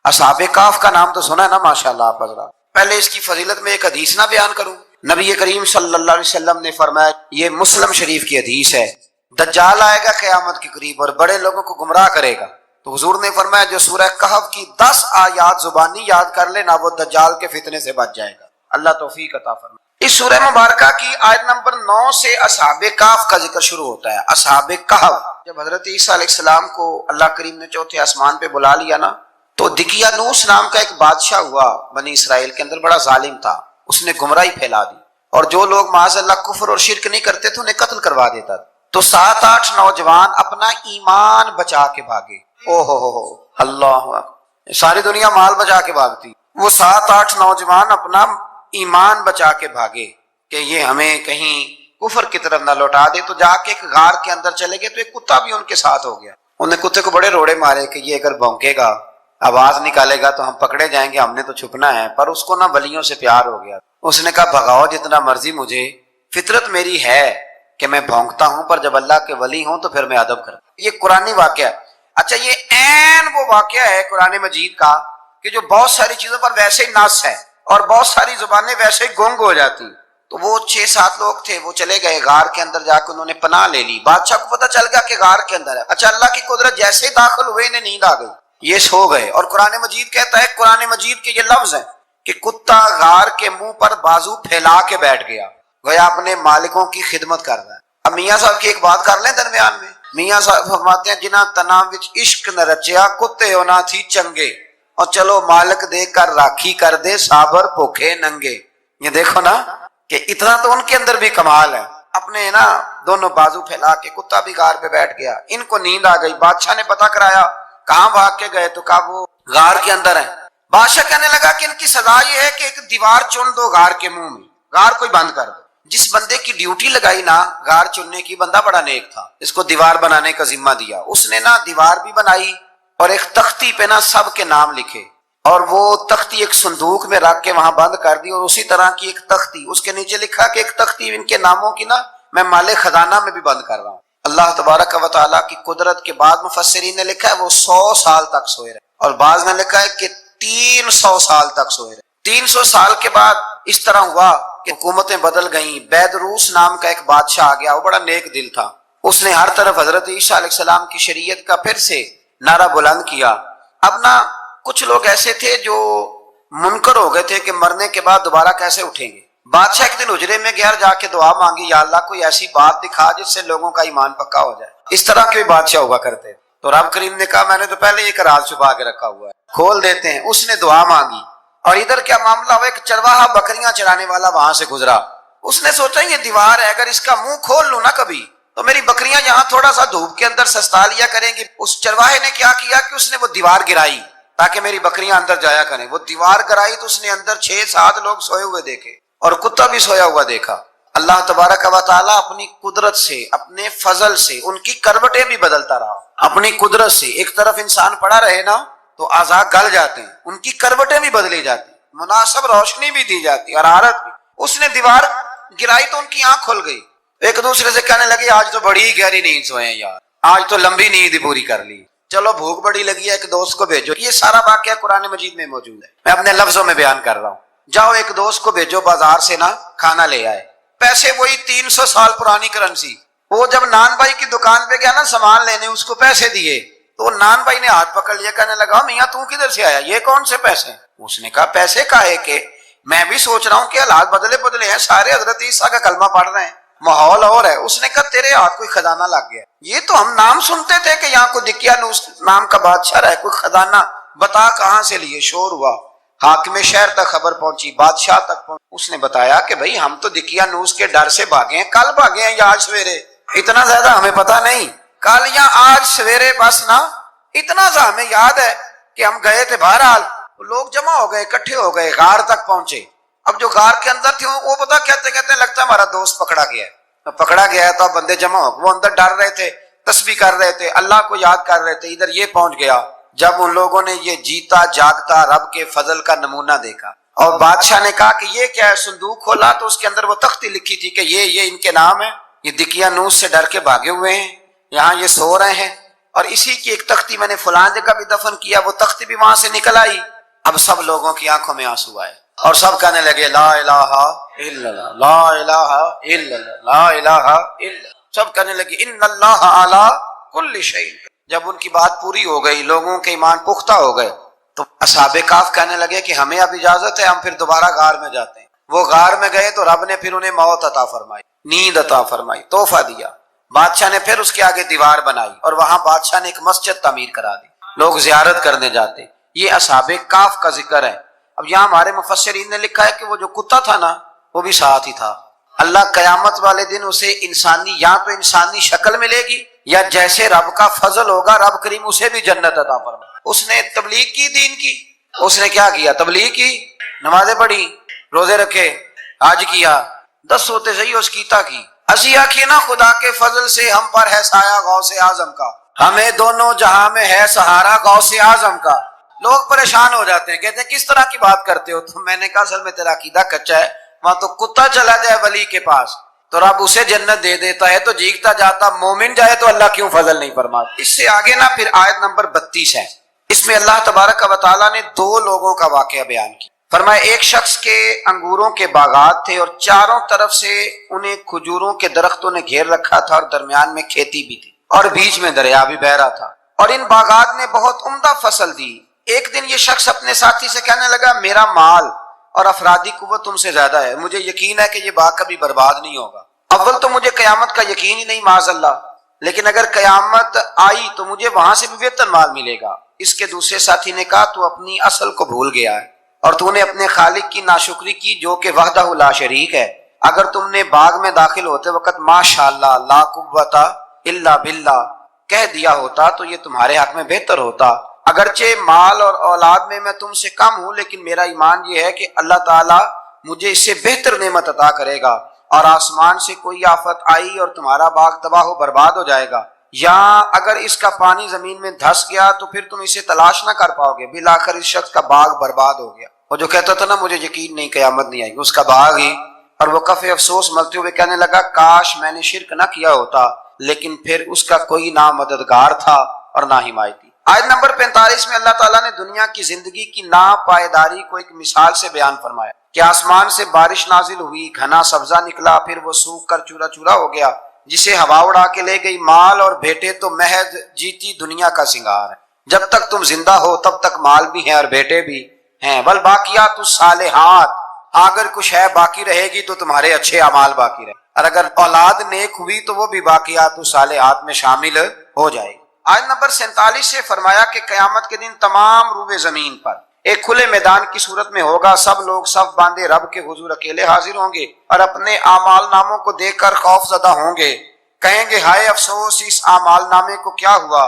اصحاب کہف کا نام تو سنا ہے نا ماشاءاللہ آپ حضرات. پہلے اس کی فضیلت میں ایک حدیث نہ بیان کروں. نبی کریم صلی اللہ علیہ وسلم نے فرمایا، یہ مسلم شریف کی حدیث ہے، دجال آئے گا قیامت کے قریب اور بڑے لوگوں کو گمراہ کرے گا. تو حضور نے فرمایا جو سورہ کہف کی 10 آیات زبانی یاد کر لے نا، وہ دجال کے فتنے سے بچ جائے گا. اللہ توفیق عطا فرمائے. اس سورہ مبارکہ کی آیت نمبر 9 سے اصحاب کہف کا ذکر شروع ہوتا ہے. اصحاب کہف، جب حضرت عیسیٰ علیہ السلام کو اللہ کریم نے چوتھے آسمان پہ بلا لیا نا، تو دقیانوس نام کا ایک بادشاہ ہوا بنی اسرائیل کے اندر، بڑا ظالم تھا. اس نے گمراہی پھیلا دی اور جو لوگ معاذ اللہ کفر اور شرک نہیں کرتے تھے انہیں قتل کروا دیتا. تو 7-8 نوجوان اپنا ایمان بچا کے بھاگے. او ہو اللہ اکبر، ساری دنیا مال بچا کے بھاگتی، وہ 7-8 نوجوان اپنا ایمان بچا کے بھاگے کہ یہ ہمیں کہیں کفر کی طرف نہ لوٹا دے. تو جا کے ایک غار کے اندر چلے گئے تو ایک کتا بھی ان کے ساتھ ہو گیا. انہیں کتے کو بڑے روڑے مارے کہ یہ اگر بھونکے گا، آواز نکالے گا تو ہم پکڑے جائیں گے، ہم نے تو چھپنا ہے. پر اس کو نہ ولیوں سے پیار ہو گیا. اس نے کہا بھگاؤ جتنا مرضی مجھے، فطرت میری ہے کہ میں بھونکتا ہوں، پر جب اللہ کے ولی ہوں تو پھر میں ادب کرتا ہوں. یہ قرآنی واقعہ ہے. اچھا، یہ عین وہ واقعہ ہے قرآن مجید کا کہ جو بہت ساری چیزوں پر ویسے ہی نص ہے اور بہت ساری زبانیں ویسے ہی گنگ ہو جاتی. تو وہ 6-7 لوگ تھے، وہ چلے گئے غار کے اندر، جا کے انہوں نے پناہ لے لی. بادشاہ کو پتہ چل گیا کہ غار کے اندر ہے. اچھا، اللہ کی قدرت، جیسے ہی داخل ہوئے انہیں نیند آ گئی، یہ سو گئے. اور قرآن مجید کہتا ہے، قرآن مجید کے یہ لفظ ہیں کہ کتا غار کے منہ پر بازو پھیلا کے بیٹھ گیا، گویا اپنے مالکوں کی خدمت کر رہا ہے. اب میاں صاحب کی ایک بات کر لیں درمیان میں. میاں صاحب فرماتے ہیں جنہ تنا وچ عشق نہ رچیا، کتے ہونا تھی چنگے، اور چلو مالک دے کر راکھی کر دے، صابر بھوکے ننگے. یہ دیکھو نا کہ اتنا تو ان کے اندر بھی کمال ہے. اپنے نا دونوں بازو پھیلا کے، کتا بھی غار پہ بیٹھ گیا. ان کو نیند آ گئی. بادشاہ نے پتہ کرایا کہاں بھاگ کے گئے، تو کہا وہ غار کے اندر ہے. بادشاہ کہنے لگا کہ ان کی سزا یہ ہے کہ ایک دیوار چن دو غار کے منہ میں، غار کوئی بند کر دو. جس بندے کی ڈیوٹی لگائی نا غار چننے کی، بندہ بڑا نیک تھا، اس کو دیوار بنانے کا ذمہ دیا. اس نے نا دیوار بھی بنائی اور ایک تختی پہ نا سب کے نام لکھے، اور وہ تختی ایک صندوق میں رکھ کے وہاں بند کر دی. اور اسی طرح کی ایک تختی اس کے نیچے لکھا کہ ایک تختی ان کے ناموں کی نا میں مال خزانہ میں بھی بند کر رہا ہوں. اللہ تبارک و تعالیٰ کی قدرت کے بعد مفسرین نے لکھا ہے وہ 100 سال تک سوئے رہے، اور بعض نے لکھا ہے کہ 300 سال تک سوئے رہے. 300 سال کے بعد اس طرح ہوا کہ حکومتیں بدل گئیں. بیدروس نام کا ایک بادشاہ آ گیا، وہ بڑا نیک دل تھا. اس نے ہر طرف حضرت عیسیٰ علیہ السلام کی شریعت کا پھر سے نعرہ بلند کیا. اب نا کچھ لوگ ایسے تھے جو منکر ہو گئے تھے کہ مرنے کے بعد دوبارہ کیسے اٹھیں گے. بادشاہ ایک دن حجرے میں گیا، جا کے دعا مانگی، یا اللہ کوئی ایسی بات دکھا جس سے لوگوں کا ایمان پکا ہو جائے. اس طرح کے بھی بادشاہ ہوا کرتے. تو رب کریم نے کہا میں نے تو پہلے ایک راز چھپا کے رکھا ہوا ہے، کھول دیتے ہیں. اس نے دعا مانگی، اور ادھر کیا معاملہ ہوا، ایک چرواہا بکریاں چرانے والا وہاں سے گزرا. اس نے سوچا یہ دیوار ہے، اگر اس کا منہ کھول لوں نا کبھی تو میری بکریاں یہاں تھوڑا سا دھوپ کے اندر سستا لیا کریں گی. اس چرواہے نے کیا کیا کہ اس نے وہ دیوار گرائی تاکہ میری بکریاں اندر جایا کریں. وہ دیوار گرائی تو اس نے اندر 6-7 لوگ سوئے ہوئے دیکھے اور کتا بھی سویا ہوا دیکھا. اللہ تبارک و تعالیٰ اپنی قدرت سے، اپنے فضل سے ان کی کروٹیں بھی بدلتا رہا. اپنی قدرت سے ایک طرف انسان پڑا رہے نا تو اعضاء گل جاتے ہیں، ان کی کروٹیں بھی بدلی جاتی، مناسب روشنی بھی دی جاتی اور حرارت بھی. اس نے دیوار گرائی تو ان کی آنکھ کھل گئی. ایک دوسرے سے کہنے لگے آج تو بڑی گہری نیند سوئے ہیں یار، آج تو لمبی نیند پوری کر لی، چلو بھوک بڑی لگی ہے ایک دوست کو بھیجو. یہ سارا واقعہ قرآن مجید میں موجود ہے، میں اپنے لفظوں میں بیان کر رہا ہوں. جاؤ ایک دوست کو بھیجو بازار سے نا کھانا لے آئے. پیسے وہی 300 سال پرانی کرنسی. وہ جب نان بھائی کی دکان پہ گیا نا سامان لینے، اس کو پیسے دیے تو نان بھائی نے ہاتھ پکڑ لیا، کہنے لگا میاں تو کدھر سے آیا، یہ کون سے پیسے؟ اس نے کہا پیسے کاہے کہ میں بھی سوچ رہا ہوں کہ حالات بدلے ہیں، سارے حضرت عیسیٰ کا کلمہ پڑھ رہے ہیں، ماحول اور ہے. اس نے کہا تیرے ہاتھ کوئی خزانہ لگ گیا. یہ تو ہم نام سنتے تھے کہ یہاں کوئی دقیانوس نام کا بادشاہ رہے، کوئی خزانہ، بتا کہاں سے لیے. شور ہوا، حاکم شہر تک خبر پہنچی، بادشاہ تک پہنچی. اس نے بتایا کہ بھائی ہم تو دقیانوس کے ڈر سے بھاگے ہیں، کل بھاگے ہیں یا آج سویرے، اتنا زیادہ ہمیں پتا نہیں، کل یا آج سویرے بس نا. اتنا سا ہمیں یاد ہے کہ ہم گئے تھے. بہرحال لوگ جمع ہو گئے، اکٹھے ہو گئے، غار تک پہنچے. اب جو غار کے اندر تھے وہ پتا کہتے کہتے لگتا ہے ہمارا دوست پکڑا گیا ہے. پکڑا گیا ہے تو اب بندے جمع ہو، وہ اندر ڈر رہے تھے، تسبیح کر رہے تھے، اللہ کو یاد کر رہے تھے. ادھر یہ پہنچ گیا جب ان لوگوں نے یہ جیتا جاگتا رب کے فضل کا نمونہ دیکھا. اور بادشاہ نے کہا کہ یہ کیا ہے، صندوق کھولا تو اس کے اندر وہ تختی لکھی تھی کہ یہ ان کے نام ہے، یہ دقیانوس سے ڈر کے بھاگے ہوئے ہیں، یہاں یہ سو رہے ہیں. اور اسی کی ایک تختی میں نے فلاں جگہ بھی دفن کیا، وہ تختی بھی وہاں سے نکل آئی۔ اب سب لوگوں کی آنکھوں میں آنسو آئے اور سب کہنے لگے لا الہ الا اللہ، لا الہ الا اللہ، لا الہ الا اللہ۔ سب کہنے لگے ان اللہ علی کل شیء۔ جب ان کی بات پوری ہو گئی، لوگوں کے ایمان پختہ ہو گئے، تو اصحاب کہف کہنے لگے کہ ہمیں اب اجازت ہے، ہم پھر دوبارہ غار میں جاتے ہیں۔ وہ غار میں گئے تو رب نے پھر انہیں موت عطا فرمائی، نیند عطا فرمائی، تحفہ دیا۔ بادشاہ نے پھر اس کے آگے دیوار بنائی اور وہاں بادشاہ نے ایک مسجد تعمیر کرا دی، لوگ زیارت کرنے جاتے۔ یہ اصحاب کہف کا ذکر ہے۔ اب یہاں ہمارے مفسرین نے لکھا ہے کہ وہ جو کتا تھا نا، وہ بھی ساتھ ہی تھا۔ اللہ قیامت والے دن اسے انسانی، یا تو انسانی شکل ملے گی، یا جیسے رب کا فضل ہوگا رب کریم اسے بھی جنت عطا فرمائے۔ اس نے تبلیغ کی، دین کی، اس نے کیا کیا؟ تبلیغ کی، نمازیں پڑھی، روزے رکھے، حج کیا، 10 ہوتے صحیح اس کیتا کی۔ اسی آخیے نا خدا کے فضل سے ہم پر ہے سایہ غوث اعظم کا، ہمیں دونوں جہاں میں ہے سہارا غوث اعظم کا۔ لوگ پریشان ہو جاتے ہیں، کہتے ہیں کس طرح کی بات کرتے ہو؟ تو میں نے کہا اصل میں تیرا عقیدہ کچا ہے۔ وہاں تو کتا چلا جائے ولی کے پاس تو رب اسے جنت دے دیتا ہے، تو جیگتا جاتا مومن جائے تو اللہ کیوں فضل نہیں فرماتا؟ اس سے آگے نا پھر آیت نمبر 32 ہے، اس میں اللہ تبارک و تعالیٰ نے 2 لوگوں کا واقعہ بیان کیا۔ فرمایا ایک شخص کے انگوروں کے باغات تھے اور چاروں طرف سے انہیں کھجوروں کے درختوں نے گھیر رکھا تھا، اور درمیان میں کھیتی بھی تھی اور بیچ میں دریا بھی بہ رہا تھا، اور ان باغات نے بہت عمدہ فصل دی۔ ایک دن یہ شخص اپنے ساتھی سے کہنے لگا میرا مال اور افرادی قوت تم سے زیادہ ہے، مجھے یقین ہے کہ یہ باغ کبھی برباد نہیں ہوگا۔ اول تو مجھے قیامت کا یقین ہی نہیں معاذ اللہ، لیکن اگر قیامت آئی تو مجھے وہاں سے بھی بہتر مال ملے گا۔ اس کے دوسرے ساتھی نے کہا تو اپنی اصل کو بھول گیا ہے اور تو نے اپنے خالق کی ناشکری کی جو کہ وحدہ لا شریک ہے۔ اگر تم نے باغ میں داخل ہوتے وقت ماشاءاللہ لا قوت الا باللہ کہہ دیا ہوتا تو یہ تمہارے حق میں بہتر ہوتا۔ اگرچہ مال اور اولاد میں تم سے کم ہوں، لیکن میرا ایمان یہ ہے کہ اللہ تعالیٰ مجھے اس سے بہتر نعمت عطا کرے گا، اور آسمان سے کوئی آفت آئی اور تمہارا باغ تباہ و برباد ہو جائے گا، یا اگر اس کا پانی زمین میں دھس گیا تو پھر تم اسے تلاش نہ کر پاؤ گے۔ بالآخر اس شخص کا باغ برباد ہو گیا۔ وہ جو کہتا تھا نا مجھے یقین نہیں قیامت نہیں آئے گی، اس کا باغ ہی، اور وہ کف افسوس ملتے ہوئے کہنے لگا کاش میں نے شرک نہ کیا ہوتا، لیکن پھر اس کا کوئی نہ مددگار تھا اور نہ حمایتی۔ آیت نمبر 45 میں اللہ تعالیٰ نے دنیا کی زندگی کی ناپائیداری کو ایک مثال سے بیان فرمایا کہ آسمان سے بارش نازل ہوئی، گھنا سبزہ نکلا، پھر وہ سوکھ کر چورا چورا ہو گیا، جسے ہوا اڑا کے لے گئی۔ مال اور بیٹے تو محض جیتی دنیا کا سنگار ہے، جب تک تم زندہ ہو تب تک مال بھی ہیں اور بیٹے بھی ہیں۔ والباقیات الصالحات، اگر کچھ ہے باقی رہے گی تو تمہارے اچھے اعمال باقی رہے، اور اگر اولاد نیک ہوئی تو وہ بھی باقیات الصالحات میں شامل ہو جائے گی۔ آیت نمبر 47 سے فرمایا کہ قیامت کے دن تمام روئے زمین پر ایک کھلے میدان کی صورت میں ہوگا، سب لوگ صف باندھے رب کے حضور اکیلے حاضر ہوں گے اور اپنے اعمال ناموں کو دیکھ کر خوف زدہ ہوں گے، کہیں گے ہائے افسوس اس اعمال نامے کو کیا ہوا،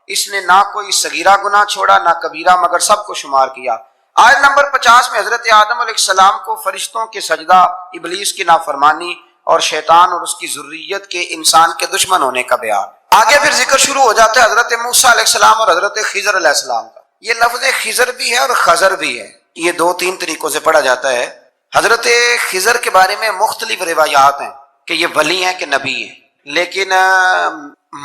اس نے نہ کوئی صغیرہ گناہ چھوڑا نہ کبیرہ، مگر سب کو شمار کیا۔ آیت نمبر 50 میں حضرت آدم علیہ السلام کو فرشتوں کے سجدہ، ابلیس کی نافرمانی اور شیطان اور اس کی ذریت کے انسان کے دشمن ہونے کا بیان۔ آگے پھر ذکر شروع ہو جاتا ہے حضرت موسیٰ علیہ السلام اور حضرت خضر علیہ السلام کا۔ یہ لفظ خضر بھی ہے اور خضر بھی ہے، یہ 2-3 طریقوں سے پڑھا جاتا ہے۔ حضرت خضر کے بارے میں مختلف روایات ہیں کہ یہ ولی ہیں کہ نبی ہیں، لیکن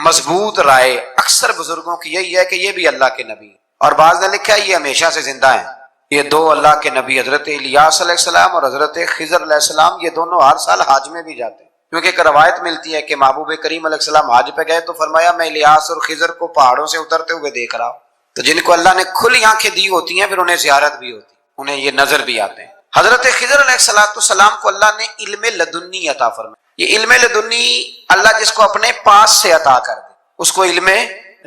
مضبوط رائے اکثر بزرگوں کی یہی ہے کہ یہ بھی اللہ کے نبی ہیں، اور بعض نے لکھا ہے یہ ہمیشہ سے زندہ ہیں۔ یہ 2 اللہ کے نبی حضرت الیاس علیہ السلام اور حضرت خضر علیہ السلام، یہ دونوں ہر سال حج میں بھی جاتے ہیں، کیونکہ ایک روایت ملتی ہے کہ محبوب کریم علیہ السلام حج پہ گئے تو فرمایا میں الیاس اور خضر کو پہاڑوں سے اترتے ہوئے دیکھ رہا ہوں۔ تو جن کو اللہ نے کھلی آنکھیں دی ہوتی ہیں پھر انہیں زیارت بھی ہوتی ہے، انہیں یہ نظر بھی آتے ہیں۔ حضرت خضر علیہ السلام کو اللہ نے علم لدنی عطا فرمایا۔ یہ علم لدنی اللہ جس کو اپنے پاس سے عطا کر دے اس کو علم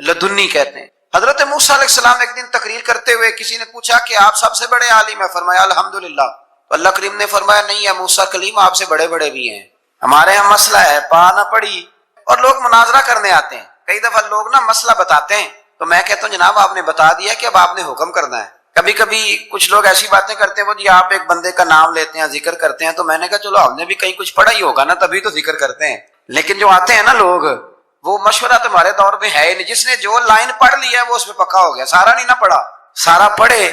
لدنی کہتے ہیں۔ حضرت موسیٰ علیہ السلام ایک دن تقریر کرتے ہوئے کسی نے پوچھا کہ آپ سب سے بڑے عالم ہیں، فرمایا الحمدللہ۔ تو اللہ کریم نے فرمایا نہیں ہے موسیٰ کلیم آپ سے بڑے بڑے بھی ہیں، ہمارے یہاں مسئلہ ہے پا نہ پڑی، اور لوگ مناظرہ کرنے آتے ہیں۔ کئی دفعہ لوگ نا مسئلہ بتاتے ہیں تو میں کہتا ہوں جناب آپ نے بتا دیا کہ اب آپ نے حکم کرنا ہے۔ کبھی کبھی کچھ لوگ ایسی باتیں کرتے ہیں وہ جی آپ ایک بندے کا نام لیتے ہیں ذکر کرتے ہیں، تو میں نے کہا چلو ہم نے بھی کہیں کچھ پڑھا ہی ہوگا نا تبھی تو ذکر کرتے ہیں، لیکن جو آتے ہیں نا لوگ وہ مشورہ تمہارے دور میں ہے ہی نہیں، جس نے جو لائن پڑھ لی ہے وہ اس پہ پکا ہو گیا، سارا نہیں نہ پڑھا، سارا پڑھے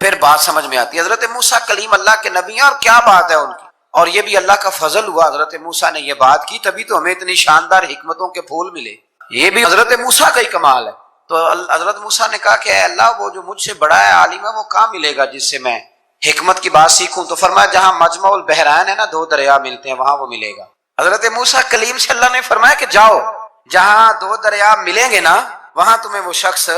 پھر بات سمجھ میں آتی ہے۔ حضرت موسیٰ کلیم اللہ کے نبی ہیں اور کیا بات ہے ان کی، اور یہ بھی اللہ کا فضل ہوا حضرت موسیٰ نے یہ بات کی تبھی تو ہمیں اتنی شاندار حکمتوں کے پھول ملے، یہ بھی حضرت موسیٰ کا ہی کمال ہے۔ تو حضرت موسیٰ نے کہا کہ اے اللہ وہ جو مجھ سے بڑا ہے عالم ہے وہ کہاں ملے گا جس سے میں حکمت کی بات سیکھوں؟ تو فرمایا جہاں مجمع البحرین ہے نا، دو دریا ملتے ہیں، وہاں وہ ملے گا۔ حضرت موسیٰ کلیم سے اللہ نے فرمایا کہ جاؤ جہاں دو دریا ملیں گے نا وہاں تمہیں وہ شخص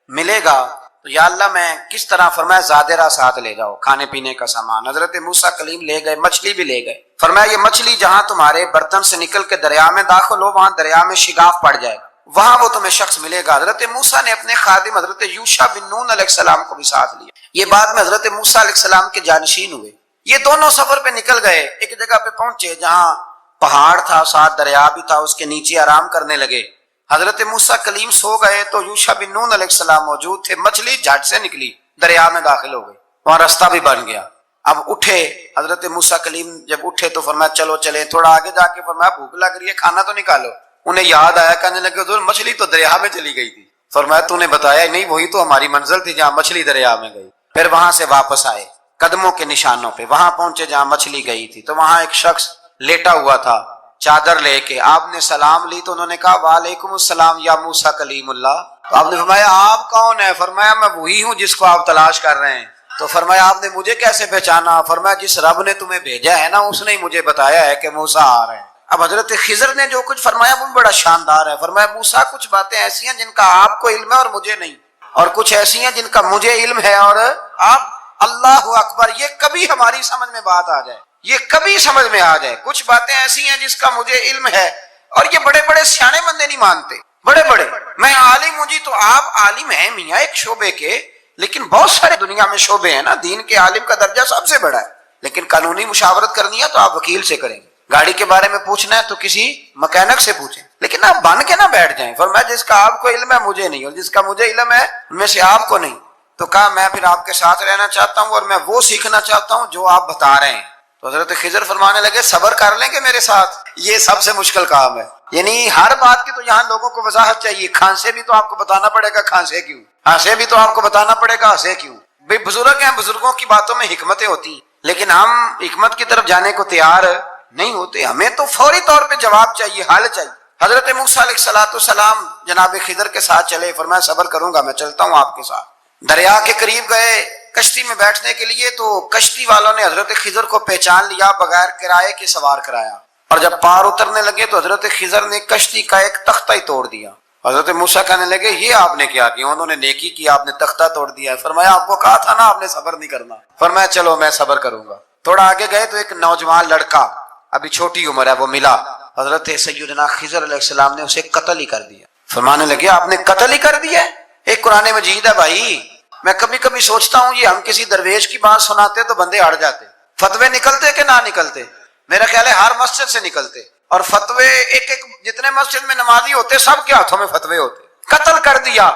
ملے گا۔ تو یا اللہ میں کس طرح؟ فرمایا زادرہ ساتھ لے جاؤ، کھانے پینے کا سامان۔ حضرت موسیٰ کلیم لے گئے، مچھلی بھی لے گئے۔ فرمایا یہ مچھلی جہاں تمہارے برتن سے نکل کے دریا میں داخل ہو وہاں دریا میں شگاف پڑ جائے گا، وہاں وہ تمہیں شخص ملے گا۔ حضرت موسیٰ نے اپنے خادم حضرت یوشع بن نون علیہ السلام کو بھی ساتھ لیا۔ یہ بعد میں حضرت موسیٰ علیہ السلام کے جانشین ہوئے۔ یہ دونوں سفر پہ نکل گئے، ایک جگہ پہ پہنچے جہاں پہاڑ تھا، ساتھ دریا بھی تھا، اس کے نیچے آرام کرنے لگے۔ حضرت موسیٰ کلیم سو گئے تو یوشع بن نون علیہ السلام موجود تھے، مچھلی جھٹ سے نکلی، دریا میں داخل ہو گئی، وہاں راستہ بھی بن گیا۔ اب اٹھے حضرت موسیٰ کلیم، جب اٹھے تو فرمایا چلو چلیں، تھوڑا آگے جا کے فرمایا بھوک لگ رہی ہے، کھانا تو نکالو۔ انہیں یاد آیا، کہنے لگے حضور مچھلی تو دریا میں چلی گئی تھی۔ فرمایا تو نے بتایا نہیں، وہی تو ہماری منزل تھی جہاں مچھلی دریا میں گئی۔ پھر وہاں سے واپس آئے قدموں کے نشانوں پہ، وہاں پہنچے جہاں مچھلی گئی تھی، تو وہاں ایک شخص لیٹا ہوا تھا چادر لے کے۔ آپ نے سلام لی تو انہوں نے کہا وعلیکم السلام یا موسیٰ کلیم اللہ۔ تو آپ نے فرمایا آپ کون ہے؟ فرمایا میں وہی ہوں جس کو آپ تلاش کر رہے ہیں۔ تو فرمایا آپ نے مجھے کیسے پہچانا؟ فرمایا جس رب نے تمہیں بھیجا ہے نا اس نے ہی مجھے بتایا ہے کہ موسیٰ آ رہے ہیں۔ اب حضرت خضر نے جو کچھ فرمایا وہ بڑا شاندار ہے۔ فرمایا موسیٰ کچھ باتیں ایسی ہیں جن کا آپ کو علم ہے اور مجھے نہیں، اور کچھ ایسی ہیں جن کا مجھے علم ہے اور آپ۔ اللہ اکبر، یہ کبھی ہماری سمجھ میں بات آ جائے، یہ کبھی سمجھ میں آ جائے، کچھ باتیں ایسی ہیں جس کا مجھے علم ہے، اور یہ بڑے بڑے سیانے بندے نہیں مانتے، بڑے بڑے میں عالم ہوں جی، تو آپ عالم ہیں میاں ایک شعبے کے، لیکن بہت سارے دنیا میں شعبے ہیں نا، دین کے عالم کا درجہ سب سے بڑا ہے، لیکن قانونی مشاورت کرنی ہے تو آپ وکیل سے کریں گے، گاڑی کے بارے میں پوچھنا ہے تو کسی مکینک سے پوچھیں، لیکن آپ بن کے نہ بیٹھ جائیں۔ فرمایا جس کا آپ کو علم ہے مجھے نہیں، اور جس کا مجھے علم ہے ان میں سے آپ کو نہیں۔ تو کہا میں پھر آپ کے ساتھ رہنا چاہتا ہوں اور میں وہ سیکھنا چاہتا ہوں جو آپ بتا رہے ہیں۔ تو حضرت خضر فرمانے لگے صبر کر لیں گے میرے ساتھ، یہ سب سے مشکل کام ہے، یعنی ہر بات کی تو یہاں لوگوں کو وضاحت چاہیے، کھانسے بھی تو آپ کو بتانا پڑے گا کھانسے کیوں، ہنسے بھی تو آپ کو بتانا پڑے گا ہنسے کیوں۔ بھئی بزرگ ہیں، بزرگوں کی باتوں میں حکمتیں ہوتی، لیکن ہم حکمت کی طرف جانے کو تیار نہیں ہوتے، ہمیں تو فوری طور پہ جواب چاہیے، حل چاہیے۔ حضرت موسیٰ علیہ السلام جناب خضر کے ساتھ چلے، فرمایا صبر کروں گا، میں چلتا ہوں آپ کے ساتھ۔ دریا کے قریب گئے کشتی میں بیٹھنے کے لیے، تو کشتی والوں نے حضرت خضر کو پہچان لیا، بغیر کرائے کے سوار کرایا، اور جب پار اترنے لگے تو حضرت خضر نے کشتی کا ایک تختہ ہی توڑ دیا۔ حضرت موسیٰ کہنے لگے یہ آپ نے کیا کیا؟ انہوں نے نیکی کی، آپ نے تختہ توڑ دیا ہے۔ فرمایا آپ کو کہا تھا نا آپ نے صبر نہیں کرنا۔ فرمایا چلو میں صبر کروں گا۔ تھوڑا آگے گئے تو ایک نوجوان لڑکا، ابھی چھوٹی عمر ہے، وہ ملا، حضرت سیدنا خضر علیہ السلام نے اسے قتل ہی کر دیا۔ فرمانے لگے آپ نے قتل ہی کر دیا؟ ایک قرآن مجید ہے بھائی، میں کبھی کبھی سوچتا ہوں یہ ہم کسی درویش کی بات سناتے تو بندے اڑ جاتے، فتوے نکلتے کہ نہ نکلتے؟ میرا خیال ہے ہر مسجد سے نکلتے، اور فتوے ایک ایک جتنے مسجد میں نمازی ہوتے سب کے ہاتھوں میں فتوے ہوتے۔ قتل کر دیا،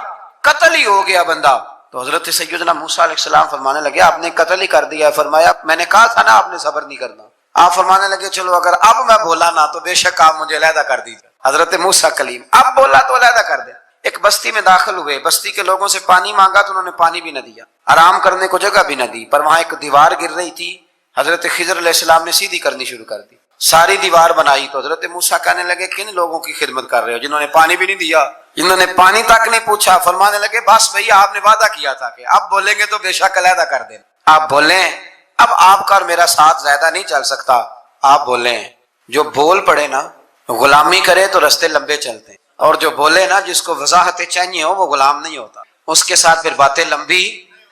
قتل ہی ہو گیا بندہ۔ تو حضرت سیدنا موسیٰ علیہ السلام فرمانے لگے آپ نے قتل ہی کر دیا۔ فرمایا میں نے کہا تھا نا آپ نے صبر نہیں کرنا۔ آپ فرمانے لگے چلو اگر اب میں بولا نا تو بے شک آپ مجھے علیحدہ کر دیجیے۔ حضرت موسیٰ کلیم اب بولا تو علیحدہ کر دیں۔ ایک بستی میں داخل ہوئے، بستی کے لوگوں سے پانی مانگا تو انہوں نے پانی بھی نہ دیا، آرام کرنے کو جگہ بھی نہ دی، پر وہاں ایک دیوار گر رہی تھی، حضرت خضر علیہ السلام نے سیدھی کرنی شروع کر دی، ساری دیوار بنائی۔ تو حضرت موسیٰ کہنے لگے کن لوگوں کی خدمت کر رہے ہو جنہوں نے پانی بھی نہیں دیا، جنہوں نے پانی تک نہیں پوچھا؟ فرمانے لگے بس بھئی آپ نے وعدہ کیا تھا کہ اب بولیں گے تو بے شک علیحدہ کر دیں، آپ بولیں، اب آپ کا اور میرا ساتھ زیادہ نہیں چل سکتا، آپ بولیں۔ جو بول پڑے نا غلامی کرے تو رستے لمبے چلتے ہیں، اور جو بولے نا جس کو وضاحتیں چاہیے ہو وہ غلام نہیں ہوتا، اس کے ساتھ پھر باتیں لمبی۔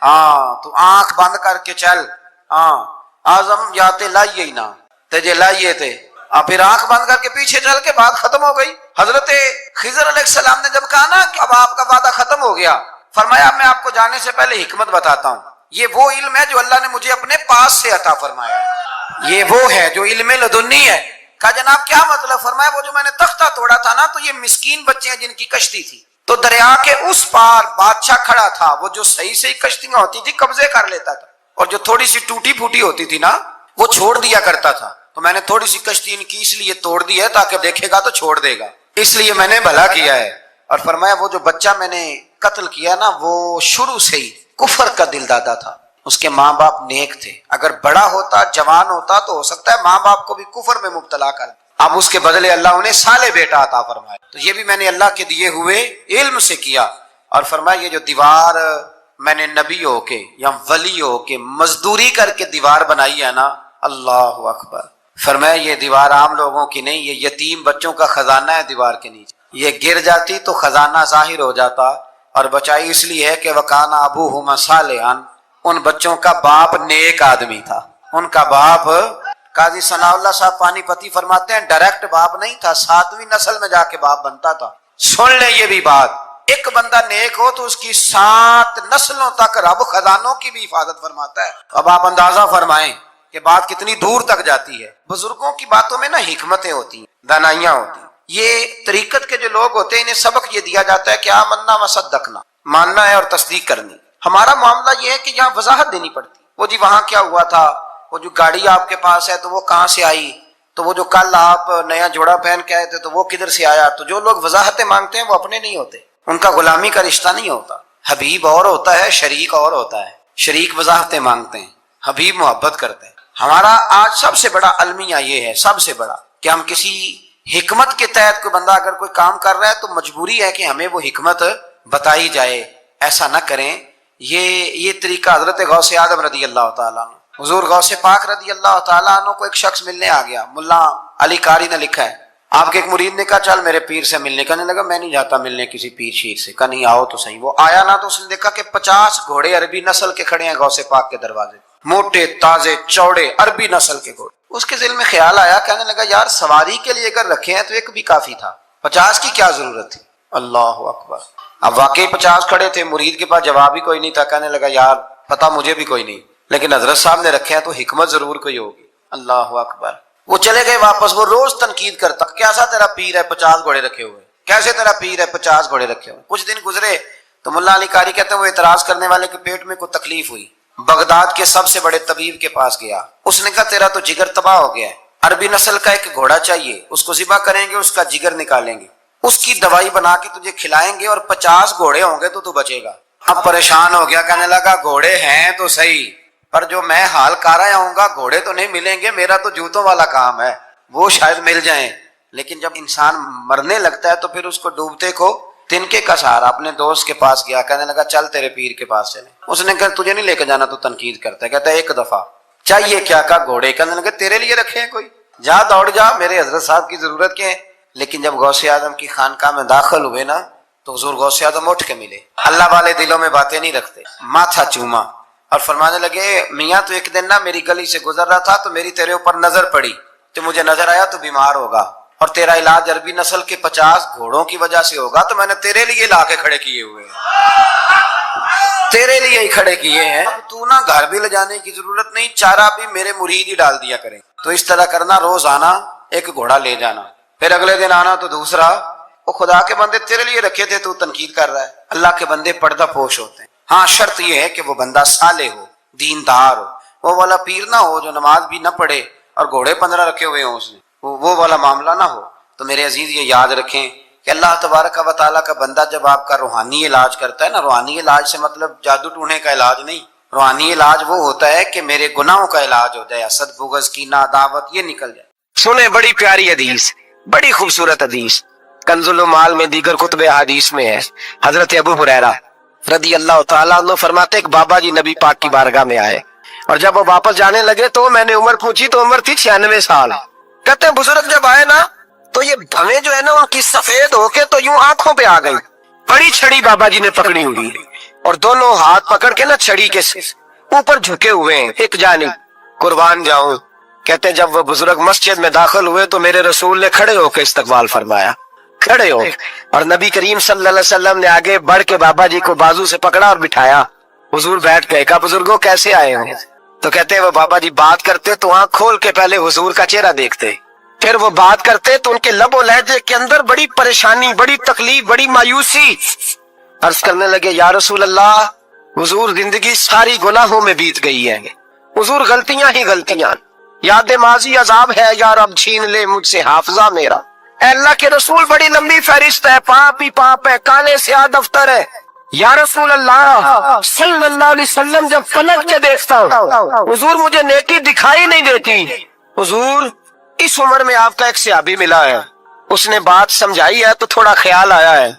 ہاں تو آنکھ بند کر کے چل، ہاں آزم یاتے لائیے ہی نہ تجھے لائیے تھے، پھر آنکھ بند کر کے پیچھے چل کے بات ختم ہو گئی۔ حضرت خضر علیہ السلام نے جب کہا نا کہ اب آپ کا وعدہ ختم ہو گیا، فرمایا میں آپ کو جانے سے پہلے حکمت بتاتا ہوں، یہ وہ علم ہے جو اللہ نے مجھے اپنے پاس سے عطا فرمایا ہے، یہ وہ ہے جو علم لدنی ہے۔ کہا جناب کیا مطلب؟ فرمایا وہ جو میں نے تختہ توڑا تھا نا، تو یہ مسکین بچے ہیں جن کی کشتی تھی، تو دریا کے اس پار بادشاہ کھڑا تھا، وہ جو صحیح صحیح کشتیاں ہوتی تھی قبضے کر لیتا تھا، اور جو تھوڑی سی ٹوٹی پھوٹی ہوتی تھی نا وہ چھوڑ دیا کرتا تھا، تو میں نے تھوڑی سی کشتی ان کی اس لیے توڑ دی ہے تاکہ دیکھے گا تو چھوڑ دے گا، اس لیے میں نے بھلا کیا ہے۔ اور فرمایا وہ جو بچہ میں نے قتل کیا نا وہ شروع سے ہی کفر کا دل دادا تھا، اس کے ماں باپ نیک تھے، اگر بڑا ہوتا جوان ہوتا تو ہو سکتا ہے ماں باپ کو بھی کفر میں مبتلا کر دے، اب اس کے بدلے اللہ انہیں صالح بیٹا عطا فرمایا، تو یہ بھی میں نے اللہ کے دیے ہوئے علم سے کیا۔ اور فرمایا یہ جو دیوار میں نے نبی ہو کے یا ولی ہو کے مزدوری کر کے دیوار بنائی ہے نا، اللہ اکبر، فرمایا یہ دیوار عام لوگوں کی نہیں، یہ یتیم بچوں کا خزانہ ہے دیوار کے نیچے، یہ گر جاتی تو خزانہ ظاہر ہو جاتا، اور بچائی اس لیے ہے کہ وکانا ابوہما صالحا، ان بچوں کا باپ نیک آدمی تھا، ان کا باپ، قاضی ثناء اللہ صاحب پانی پتی فرماتے ہیں ڈائریکٹ باپ نہیں تھا، 7ویں نسل میں جا کے باپ بنتا تھا۔ سن لیں یہ بھی بات، ایک بندہ نیک ہو تو اس کی 7 نسلوں تک رب خزانوں کی بھی حفاظت فرماتا ہے۔ اب آپ اندازہ فرمائیں کہ بات کتنی دور تک جاتی ہے۔ بزرگوں کی باتوں میں نا حکمتیں ہوتی ہیں، دانائیاں ہوتی ہیں۔ یہ طریقت کے جو لوگ ہوتے ہیں انہیں سبق یہ دیا جاتا ہے کہ آمنا وصدقنا، ماننا ہے اور تصدیق کرنی۔ ہمارا معاملہ یہ ہے کہ یہاں وضاحت دینی پڑتی، وہ جی وہاں کیا ہوا تھا، وہ جو گاڑی آپ کے پاس ہے تو وہ کہاں سے آئی، تو وہ جو کل آپ نیا جوڑا پہن کے آئے تھے تو وہ کدھر سے آیا۔ تو جو لوگ وضاحتیں مانگتے ہیں وہ اپنے نہیں ہوتے، ان کا غلامی کا رشتہ نہیں ہوتا۔ حبیب اور ہوتا ہے، شریک اور ہوتا ہے۔ شریک وضاحتیں مانگتے ہیں، حبیب محبت کرتے ہیں۔ ہمارا آج سب سے بڑا المیہ یہ ہے، سب سے بڑا، کہ ہم کسی حکمت کے تحت کوئی بندہ اگر کوئی کام کر رہا ہے تو مجبوری ہے کہ ہمیں وہ حکمت بتائی جائے، ایسا نہ کریں۔ یہ طریقہ حضرت غوث اعظم رضی اللہ تعالیٰ عنہ، حضور غوث پاک رضی اللہ تعالیٰ عنہ کو ایک شخص ملنے آ گیا، ملا علی قاری نے لکھا ہے، آپ کے ایک مرید نے کہا چل میرے پیر سے ملنے، کہنے لگا میں نہیں جاتا ملنے کسی پیر شیر سے، کہا نہیں آؤ تو صحیح۔ وہ آیا نا تو اس نے دیکھا کہ 50 گھوڑے عربی نسل کے کھڑے ہیں غوث پاک کے دروازے، موٹے تازے چوڑے عربی نسل کے گھوڑے۔ اس کے دل میں خیال آیا، کہنے لگا یار سواری کے لیے اگر رکھے ہیں تو ایک بھی کافی تھا، 50 کی کیا ضرورت تھی۔ اللہ اکبر۔ اب واقعی 50 کھڑے تھے، مرید کے پاس جواب ہی کوئی نہیں تھا، کہنے لگا یار پتہ مجھے بھی کوئی نہیں، لیکن حضرت صاحب نے رکھے ہیں تو حکمت ضرور کوئی ہوگی۔ اللہ اکبر۔ وہ چلے گئے واپس، وہ روز تنقید کرتا، کیسا تیرا پیر ہے 50 گھوڑے رکھے ہوئے، کیسے تیرا پیر ہے 50 گھوڑے رکھے ہوئے۔ کچھ دن گزرے تو ملا علی قاری کہتے ہیں وہ اعتراض کرنے والے کے پیٹ میں کوئی تکلیف ہوئی، بغداد کے سب سے بڑے طبیب کے پاس گیا، اس نے کہا تیرا تو جگر تباہ ہو گیا ہے، عربی نسل کا ایک گھوڑا چاہیے، اس کو ذبح کریں گے، اس کا جگر نکالیں گے، اس کی دوائی بنا کے تجھے کھلائیں گے، اور 50 گھوڑے ہوں گے تو بچے گا۔ اب پریشان ہو گیا، کہنے لگا گھوڑے ہیں تو صحیح، پر جو میں حال کر رہا ہوں گا گھوڑے تو نہیں ملیں گے، میرا تو جوتوں والا کام ہے، وہ شاید مل جائیں۔ لیکن جب انسان مرنے لگتا ہے تو پھر اس کو ڈوبتے کو تنکے کا سہارا۔ اپنے دوست کے پاس گیا، کہنے لگا چل تیرے پیر کے پاس چلیں۔ اس نے کہا تجھے نہیں لے کے جانا، تو تنقید کرتا ہے، کہتا ہے ایک دفعہ چاہیے کیا، کا گھوڑے، کہنے لگا تیرے لیے رکھے ہیں کوئی، جا دوڑ جا، میرے حضرت صاحب کی ضرورت کیا ہے۔ لیکن جب غوث اعظم کی خانقاہ میں داخل ہوئے نا تو حضور غوث اعظم اٹھ کے ملے، اللہ والے دلوں میں باتیں نہیں رکھتے، ماتھا چوما اور فرمانے لگے میاں تو ایک دن نا میری گلی سے گزر رہا تھا تو میری تیرے اوپر نظر پڑی، تو مجھے نظر آیا تو بیمار ہوگا اور تیرا علاج عربی نسل کے 50 گھوڑوں کی وجہ سے ہوگا، تو میں نے تیرے لیے لا کے کھڑے کیے ہوئے ہیں، تیرے لیے ہی کھڑے کیے ہیں، تو نا گھر بھی لے جانے کی ضرورت نہیں، چارہ بھی میرے مرید ہی ڈال دیا کریں۔ تو اس طرح کرنا، روز آنا ایک گھوڑا لے جانا، پھر اگلے دن آنا تو دوسرا۔ وہ خدا کے بندے تیرے لیے رکھے تھے تو تنقید کر رہا ہے۔ اللہ کے بندے پردہ پوش ہوتے ہیں، ہاں شرط یہ ہے کہ وہ بندہ صالح ہو، دیندار ہو، وہ والا پیر نہ ہو جو نماز بھی نہ پڑھے اور گھوڑے 15 رکھے ہوئے ہوں، اس نے وہ والا معاملہ نہ ہو۔ تو میرے عزیز یہ یاد رکھیں کہ اللہ تبارک و تعالیٰ کا بندہ جب آپ کا روحانی علاج کرتا ہے نا، روحانی علاج سے مطلب جادو ٹونے کا علاج نہیں، روحانی علاج وہ ہوتا ہے کہ میرے گناہوں کا علاج ہو جائے، حسد بغض کینہ عداوت یہ نکل جائے۔ سنیں بڑی پیاری حدیث، بڑی خوبصورت حدیث، کنز المال میں دیگر کتب حدیث میں ہے۔ حضرت ابو ہریرہ رضی اللہ تعالیٰ عنہ فرماتے ایک بابا جی نبی پاک کی بارگاہ میں آئے، اور جب وہ واپس جانے لگے تو میں نے عمر پوچھی تو عمر تھی 96 سال۔ کہتے ہیں بزرگ جب آئے نا تو یہ بھویں جو ہے نا ان کی سفید ہو کے تو یوں آنکھوں پہ آ گئی، بڑی چھڑی بابا جی نے پکڑی ہوئی اور دونوں ہاتھ پکڑ کے نا چھڑی کے اوپر جھکے ہوئے ہیں ایک جانب، قربان جاؤں۔ کہتے ہیں جب وہ بزرگ مسجد میں داخل ہوئے تو میرے رسول نے کھڑے ہو کے استقبال فرمایا، کھڑے ہو، اور نبی کریم صلی اللہ علیہ وسلم نے آگے بڑھ کے بابا جی کو بازو سے پکڑا اور بٹھایا۔ حضور بیٹھ گئے، کہا بزرگوں کیسے آئے ہوں؟ تو کہتے ہیں وہ بابا جی بات کرتے تو آنکھ کھول کے پہلے حضور کا چہرہ دیکھتے، پھر وہ بات کرتے تو ان کے لب و لہجے کے اندر بڑی پریشانی، بڑی تکلیف، بڑی مایوسی۔ عرض کرنے لگے یا رسول اللہ، حضور زندگی ساری گناہوں میں بیت گئی ہے، حضور غلطیاں ہی غلطیاں، یاد ماضی عذاب ہے، یا رب چھین لے مجھ سے حافظہ میرا۔ اے اللہ کے رسول بڑی لمبی فہرست ہے، پاپ ہی پاپ ہے، کالے سیاہ دفتر ہے۔ یا رسول اللہ صلی اللہ علیہ وسلم جب پلٹ کے دیکھتا ہوں حضور مجھے نیکی دکھائی نہیں دیتی۔ حضور اس عمر میں آپ کا ایک صحابی ملا ہے، اس نے بات سمجھائی ہے تو تھوڑا خیال آیا ہے،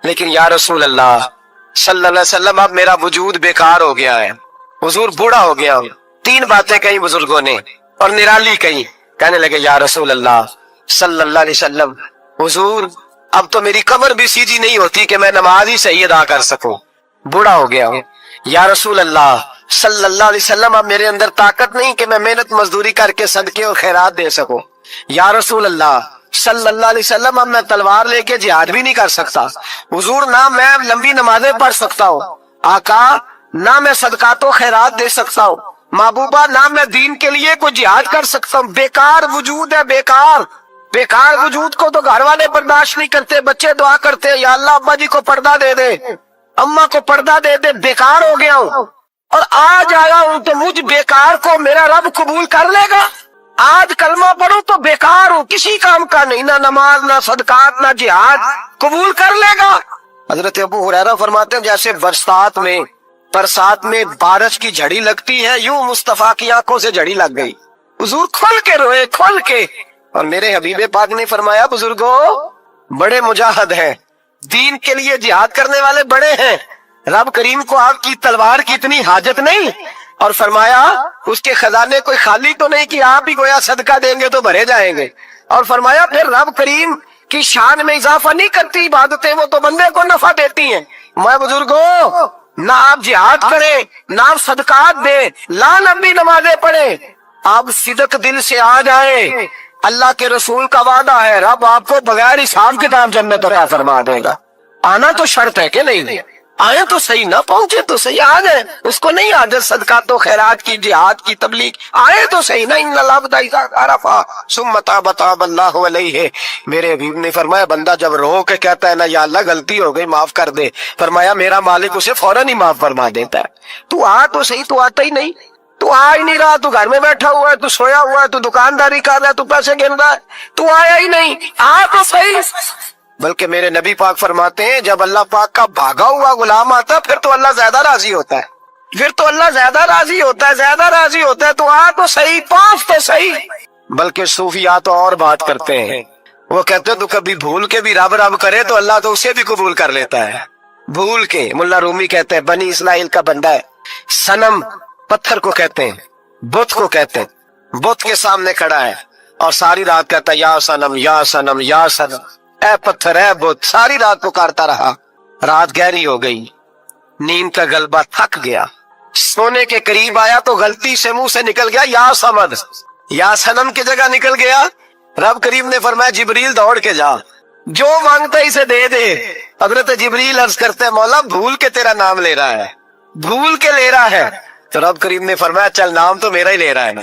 لیکن یا رسول اللہ صلی اللہ علیہ وسلم اب میرا وجود بیکار ہو گیا ہے، حضور بوڑھا ہو گیا ہوں۔ تین باتیں کہیں بزرگوں نے اور نرالی کہیں، کہنے لگے یا رسول اللہ صلی اللہ علیہ وسلم، حضور اب تو میری کمر بھی سیدھی نہیں ہوتی کہ میں نماز ہی صحیح ادا کر سکوں، بوڑھا ہو گیا ہوں۔ یا رسول اللہ صلی اللہ علیہ وسلم اب میرے اندر طاقت نہیں کہ میں محنت مزدوری کر کے صدقے اور خیرات دے سکوں۔ یا رسول اللہ صلی اللہ علیہ وسلم اب میں تلوار لے کے جہاد بھی نہیں کر سکتا، حضور نہ میں لمبی نمازیں پڑھ سکتا ہوں، آقا نہ میں صدقات و خیرات دے سکتا ہوں، محبوبہ نہ میں دین کے لیے کوئی جہاد کر سکتا ہوں، بیکار وجود ہے، بیکار بیکار وجود کو تو گھر والے برداشت نہیں کرتے، بچے دعا کرتے یا اللہ ابا جی کو پردہ دے دے، اما کو پردہ دے دے، بیکار ہو گیا ہوں اور آج آیا ہوں تو مجھ بیکار کو میرا رب قبول کر لے گا؟ آج کلمہ پڑھوں تو بیکار ہوں، کسی کام کا نہیں، نہ نماز نہ صدقات نہ جہاد، قبول کر لے گا؟ حضرت ابو ہریرہ فرماتے ہیں جیسے برسات میں بارش کی جھڑی لگتی ہے، یوں مصطفیٰ کی آنکھوں سے جھڑی لگ گئی، حضور کھل کے روئے، کھل کے۔ اور میرے حبیب پاک نے فرمایا بزرگوں بڑے مجاہد ہیں، دین کے لیے جہاد کرنے والے بڑے ہیں، رب کریم کو آپ کی تلوار کی اتنی حاجت نہیں، اور فرمایا اس کے خزانے کوئی خالی تو نہیں کہ آپ ہی گویا صدقہ دیں گے تو بھرے جائیں گے، اور فرمایا پھر رب کریم کی شان میں اضافہ نہیں کرتی عبادتیں، وہ تو بندے کو نفع دیتی ہیں۔ میں بزرگوں نہ آپ جہاد کریں نہ آپ صدقات دیں، لا لمبی نمازیں پڑھیں، آپ صدق دل سے آ جائیں، اللہ کے رسول کا وعدہ ہے رب آپ کو بغیر حساب کتاب جنت عطا فرما دے گا۔ آنا تو شرط ہے کہ نہیں؟ آئے تو صحیح، نہ پہنچے تو صحیح، آ جائیں، اس کو نہیں عادت صدقات و خیرات کی، جہاد کی، تبلیغ، آئے تو صحیح نا، ان العبد اذا عرفا ثم تاب تاب اللہ علیہ۔ میرے حبیب نے فرمایا بندہ جب رو کے کہتا ہے نا یا اللہ غلطی ہو گئی معاف کر دے، فرمایا میرا مالک اسے فوراً ہی معاف فرما دیتا ہے۔ تو آ تو صحیح، تو آتا ہی نہیں، تو آ ہی نہیں رہا، تو گھر میں بیٹھا ہوا ہے، تو سویا ہوا ہے، تو دکانداری کر رہا ہے، تو پیسے گن رہا ہے، تو آیا ہی نہیں، آ تو صحیح۔ بلکہ میرے نبی پاک فرماتے ہیں جب اللہ پاک کا بھاگا ہوا غلام آتا ہے پھر تو اللہ زیادہ راضی ہوتا ہے، پھر تو اللہ زیادہ راضی ہوتا ہے، زیادہ راضی ہوتا ہے، تو آ تو صحیح، پاس تو صحیح۔ بلکہ صوفیاء تو اور بات کرتے ہیں، وہ کہتے ہیں تو کبھی بھول کے بھی رب رب کرے تو اللہ تو اسے بھی قبول کر لیتا ہے، بھول کے۔ ملا رومی کہتے ہیں بنی اسرائیل کا بندہ ہے، صنم پتھر کو کہتے ہیں، بت کو کہتے ہیں، بت کے سامنے کھڑا ہے اور ساری رات کہتا ہے یا صنم یا صنم یا صنم، اے پتھر اے بت، ساری رات پکارتا رہا، رات گہری ہو گئی، نیند کا غلبہ، تھک گیا، سونے کے قریب آیا تو غلطی سے منہ سے نکل گیا یا صمد، یا صنم کی جگہ نکل گیا۔ رب کریم نے فرمایا جبریل دوڑ کے جا، جو مانگتا اسے دے دے۔ حضرت جبریل عرض کرتے ہیں مولا بھول کے تیرا نام لے رہا ہے، بھول کے لے رہا ہے، تو رب کریم نے فرمایا چل نام تو میرا ہی لے رہا ہے نا،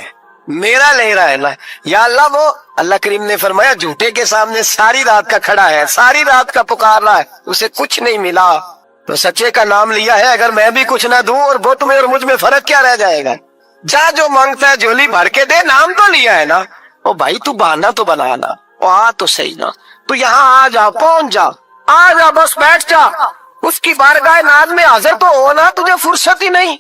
میرا لے رہا ہے نا، یا اللہ وہ اللہ کریم نے فرمایا جھوٹے کے سامنے ساری رات کا کھڑا ہے، ساری رات کا پکار رہا ہے، اسے کچھ نہیں ملا تو سچے کا نام لیا ہے، اگر میں بھی کچھ نہ دوں اور بت میں اور مجھ میں فرق کیا رہ جائے گا؟ جا جو مانگتا ہے جھولی بھر کے دے، نام تو لیا ہے نا۔ او بھائی تو بہانا تو بنانا، او آ تو صحیح نا، تو یہاں آ جا، پہنچ جا، آ جا، بس بیٹھ جا، اس کی بارگاہ ناز میں حاضر تو ہونا، تجھے فرصت ہی نہیں۔